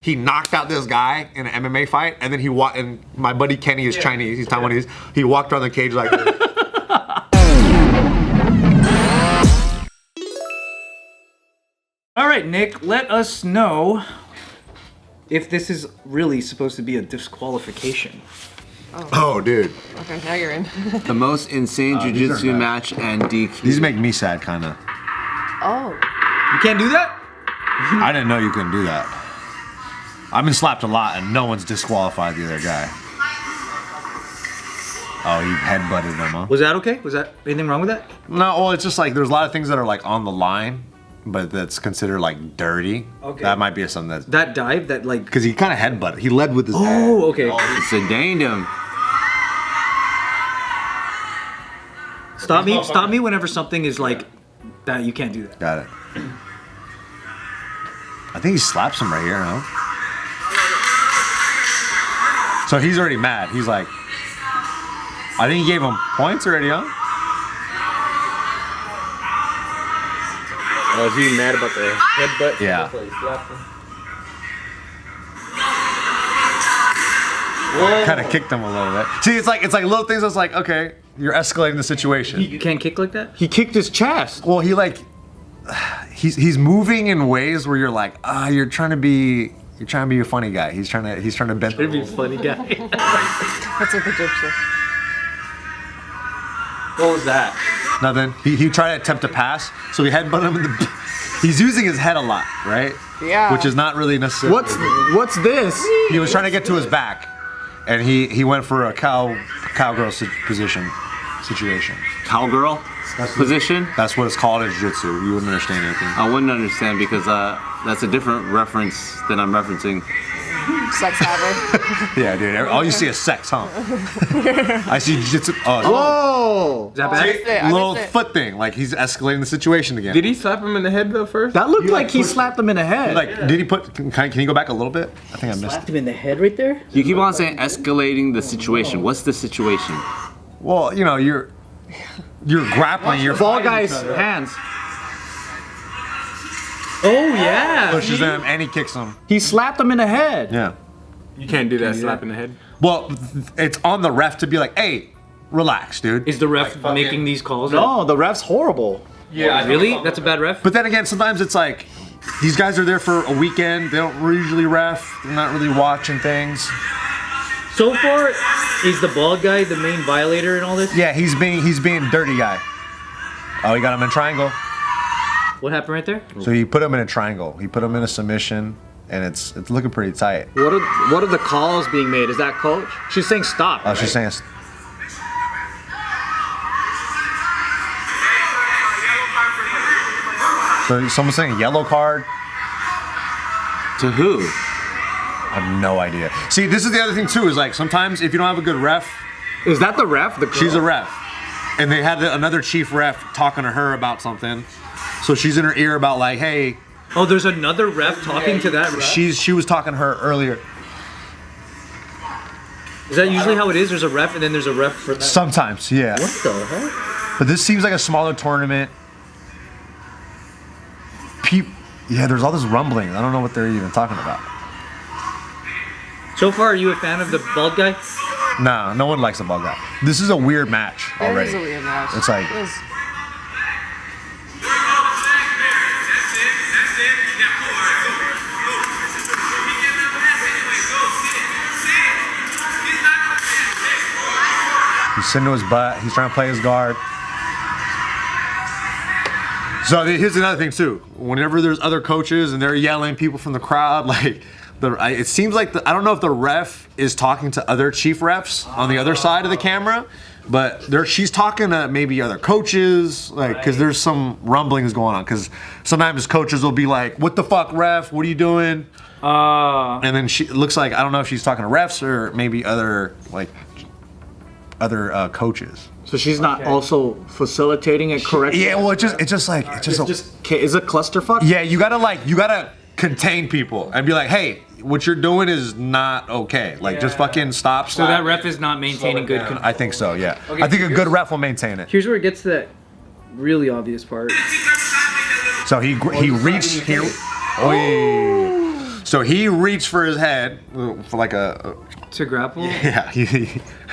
He knocked out this guy in an MMA fight, and then and my buddy Kenny is Chinese, he's Taiwanese. He walked around the cage like this. All right, Nick, let us know if this is really supposed to be a disqualification. Oh, dude. Okay, now you're in. The most insane jiu-jitsu match and DQ. These make me sad, kind of. Oh. You can't do that? I didn't know you couldn't do that. I've been slapped a lot, and no one's disqualified the other guy. Oh, he headbutted him, huh? Was that okay? Was that anything wrong with that? No, well, it's just like there's a lot of things that are like on the line, but that's considered like dirty. Okay. That might be something that's... That dive, that like... Because he kind of headbutted. He led with his head. Oh, okay. Sedained him. Stop me whenever something is like that. You can't do that. Got it. I think he slaps him right here, huh? So he's already mad. He's like, I think he gave him points already, huh? Oh, is he mad about the headbutt? Yeah. That's why he slapped him. Kind of kicked him a little bit. See, it's like little things that's like, okay, you're escalating the situation. You can't kick like that? He kicked his chest. Well, he's moving in ways where you're like, you're trying to be a funny guy. He's trying to bend. Trying to be a funny guy. That's what the joke said. What was that? Nothing. He tried to attempt to pass, so he headbutted him in the... He's using his head a lot, right? Yeah. Which is not really necessary. What's this? He was trying to get to his back, and he went for a cowgirl situation. Cowgirl position? That's what it's called in jiu-jitsu. You wouldn't understand anything. I wouldn't understand because that's a different reference than I'm referencing. Sex haver. Yeah, dude. All you see is sex, huh? I see jiu-jitsu. Whoa! Is that bad? Little foot thing. Like he's escalating the situation again. Did he slap him in the head though first? That looked like he slapped him in the head. Like, did he put? Can you go back a little bit? I think I missed. Slapped him in the head right there? You keep on saying escalating the situation. What's the situation? Well, you know, you're grappling. Your Ball guy's hands. Oh yeah! Pushes him and he kicks him. He slapped him in the head. Yeah. You can't do that, slap in the head. Well, it's on the ref to be like, hey, relax, dude. Is the ref making these calls? No, the ref's horrible. Yeah. Really? That's a bad ref? But then again, sometimes it's like, these guys are there for a weekend. They don't usually ref. They're not really watching things. So far, is the bald guy the main violator in all this? Yeah, he's being dirty guy. Oh, he got him in a triangle. What happened right there? So he put him in a triangle. He put him in a submission, and it's looking pretty tight. What are the calls being made? Is that coach? She's saying stop. Oh, she's saying. So someone's saying yellow card. To who? I have no idea. See, this is the other thing too. Is like sometimes if you don't have a good ref, Is that the ref? The girl? she's a ref, and they had another chief ref talking to her about something. So she's in her ear about like, hey. Oh, there's another ref talking to that ref? She was talking to her earlier. Is that usually how it is? There's a ref and then there's a ref for that? Sometimes, yeah. What the heck? But this seems like a smaller tournament. Yeah, there's all this rumbling. I don't know what they're even talking about. So far, are you a fan of the bald guy? Nah, no one likes the bald guy. This is a weird match already. It is a weird match. It's like... It is. He's sitting to his butt. He's trying to play his guard. So here's another thing too. Whenever there's other coaches and they're yelling, people from the crowd, like, it seems like I don't know if the ref is talking to other chief refs on the other side of the camera, but she's talking to maybe other coaches, like, because there's some rumblings going on. Because sometimes coaches will be like, "What the fuck, ref? What are you doing?" And then it looks like, I don't know if she's talking to refs or maybe other coaches. So she's not also facilitating it correctly? Yeah, well, it's just is it clusterfuck? Yeah, you gotta contain people and be like, hey, what you're doing is not okay. Like, just fucking stop. So that ref is not maintaining good control. I think so, yeah. Okay, I think a good ref will maintain it. Here's where it gets to that really obvious part. So he reached here. Oh. So he reached for his head for like a To grapple? yeah,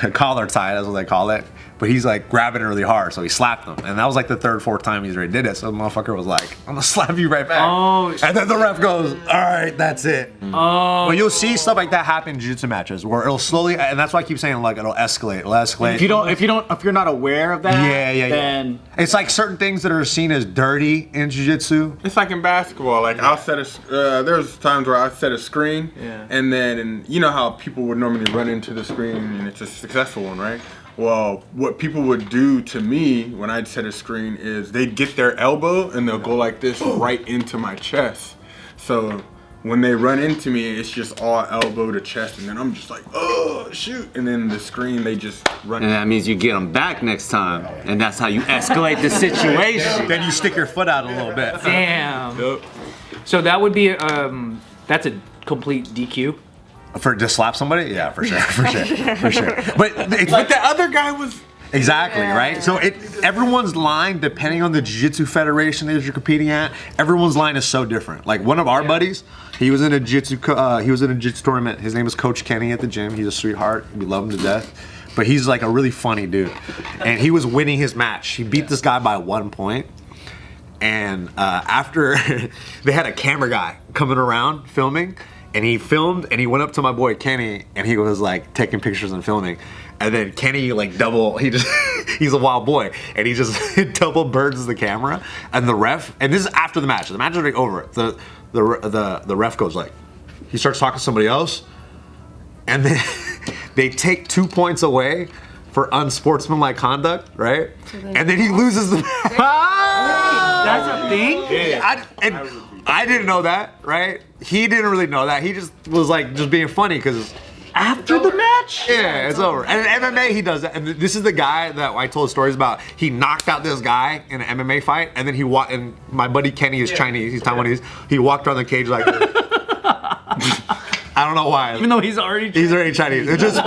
a collar tie, that's what they call it. But he's like grabbing it really hard, so he slapped him. And that was like the third, fourth time he's already did it. So the motherfucker was like, I'm gonna slap you right back. Oh, and then the ref goes, all right, that's it. Oh. But you'll see stuff like that happen in jiu-jitsu matches where it'll slowly, and that's why I keep saying like it'll escalate, it'll escalate. If you're not aware of that, then it's like certain things that are seen as dirty in jiu-jitsu. It's like in basketball. Like I'll set a. There's times where I set a screen, and then you know how people would normally run into the screen, and it's a successful one, right? Well, what people would do to me when I'd set a screen is they'd get their elbow and they'll go like this right into my chest. So when they run into me, it's just all elbow to chest, and then I'm just like, oh shoot! And then the screen, they just run. And that means you get them back next time, and that's how you escalate the situation. Then you stick your foot out a little bit. Damn. Yep. So that would be that's a complete DQ. For to slap somebody? Yeah, for sure, for sure. But it's But the other guy was. exactly, right? So everyone's line, depending on the jiu-jitsu federation that you're competing at, everyone's line is so different. Like one of our buddies, he was in a jiu-jitsu tournament. His name is Coach Kenny at the gym. He's a sweetheart. We love him to death. But he's like a really funny dude. And he was winning his match. He beat this guy by 1 point. And after they had a camera guy coming around filming, and he filmed, and he went up to my boy Kenny, and he was like taking pictures and filming. And then Kenny like he's a wild boy, and he just double birds the camera. And the ref, and this is after the match. The match is already over. The ref goes like, he starts talking to somebody else, and then they take 2 points away for unsportsmanlike conduct, right? And then he loses the match. That's a thing? I didn't know that, right? He didn't really know that. He just was like just being funny because After the match? yeah, it's over. And in MMA he does that. And this is the guy that I told stories about. He knocked out this guy in an MMA fight, and then he walked. And my buddy Kenny is Chinese. He's Taiwanese. He walked around the cage like this. I don't know why. Even though he's already Chinese. It just.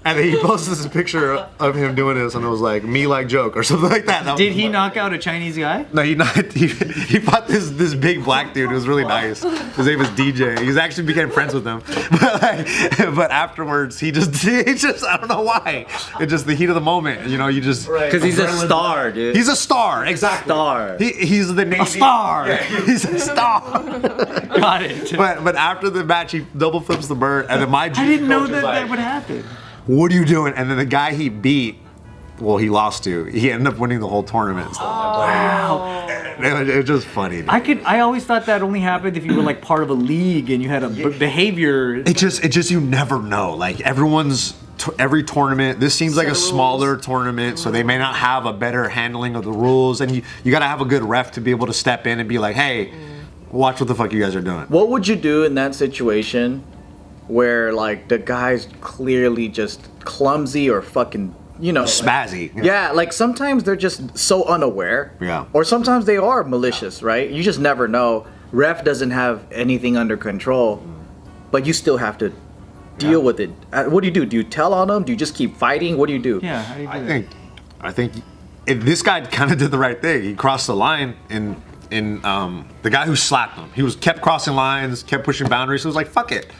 And then he posted this picture of him doing this, and it was like me like joke or something like that. Did he knock out a Chinese guy? No, he fought this big black dude. It was really nice. His name was DJ. He actually became friends with him. But afterwards, he just I don't know why. It's just the heat of the moment. You know, you just Because he's a star, dude. He's a star, exactly. Star. He's the Navy. A star. Yeah, he's a star. Got it. But after the match, he double flips the bird, and then my I didn't know coach is that like, that would happen. what are you doing? And then the guy he beat, well, he lost to. He ended up winning the whole tournament. So Wow. it was just funny. Dude. I always thought that only happened if you were like part of a league and you had a behavior. It just you never know. Like every tournament, this seems like a smaller tournament, so they may not have a better handling of the rules, and you got to have a good ref to be able to step in and be like, hey, watch what the fuck you guys are doing. What would you do in that situation where like the guy's clearly just clumsy or fucking, you know, Spazzy. yeah, like sometimes they're just so unaware. Yeah. Or sometimes they are malicious, right? You just never know. Ref doesn't have anything under control, but you still have to deal with it. What do? Do you tell on them? Do you just keep fighting? What do you do? Yeah, how do you do that? I think this guy kind of did the right thing. He crossed the line in the guy who slapped him. He kept crossing lines, kept pushing boundaries. So it was like, fuck it.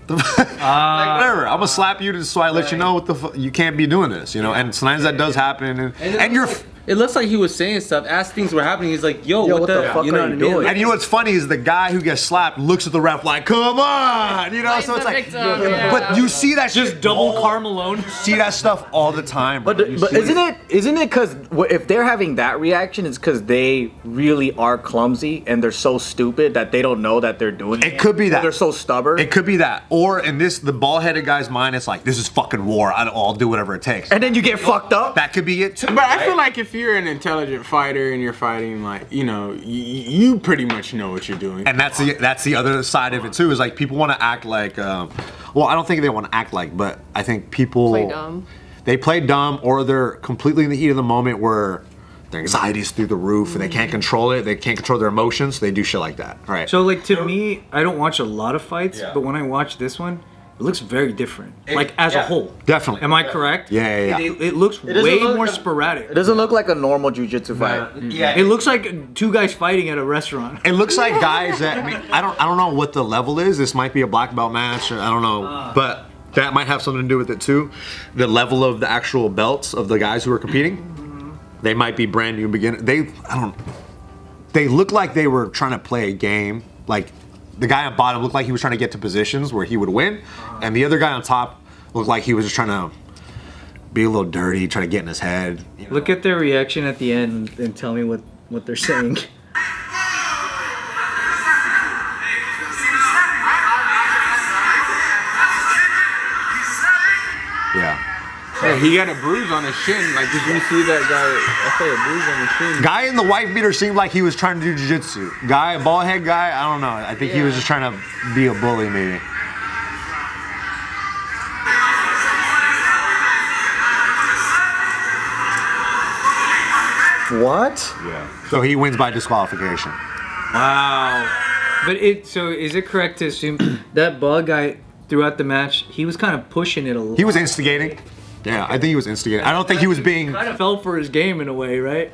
Like whatever, I'm gonna slap you so I let you know what you can't be doing this, you know. And sometimes that does happen, and you're. It looks like he was saying stuff as things were happening. He's like, "Yo, what the fuck you know are what I you mean?" doing? And you know what's funny is the guy who gets slapped looks at the ref like, "Come on," you know. So it's like, but you see that Just shit double Carmelone. see that stuff all the time. Bro. But isn't it because if they're having that reaction, it's because they really are clumsy and they're so stupid that they don't know that they're doing it. It could be that. They're so stubborn. It could be that, or in the bald-headed guy's mind, it's like, this is fucking war. I'll do whatever it takes. And then you get fucked up. That could be it too. But I feel like if you're an intelligent fighter and you're fighting, like, you know, you pretty much know what you're doing. And that's the other side of it too. Is like people want to act like, well, I don't think they want to act like, but I think people Play dumb. They play dumb, or they're completely in the heat of the moment where their anxiety's through the roof and they can't control it. They can't control their emotions. So they do shit like that. Right. So like to me, I don't watch a lot of fights, but when I watch this one, it looks very different. Like as a whole. Definitely. Am I correct? Yeah. It looks doesn't way look more like- sporadic. It doesn't look like a normal jiu-jitsu fight. It looks like two guys fighting at a restaurant. It looks like guys that I don't know what the level is. This might be a black belt match, or I don't know, but that might have something to do with it too. The level of the actual belts of the guys who are competing, they might be brand new beginners. They look like they were trying to play a game. Like the guy on bottom looked like he was trying to get to positions where he would win, and the other guy on top looked like he was just trying to be a little dirty, trying to get in his head. You know? Look at their reaction at the end and tell me what they're saying. Yeah. Hey, he got a bruise on his shin. Like, did you see that guy? I say a bruise on his shin. Guy in the wife beater seemed like he was trying to do jiu-jitsu. Guy, bald head guy, I don't know. I think he was just trying to be a bully, maybe. What? Yeah. So he wins by disqualification. Wow. But so is it correct to assume that bald guy throughout the match, he was kind of pushing it a little? He was instigating. Yeah, I think he was instigating. I don't think he was being. Kind of fell for his game in a way, right?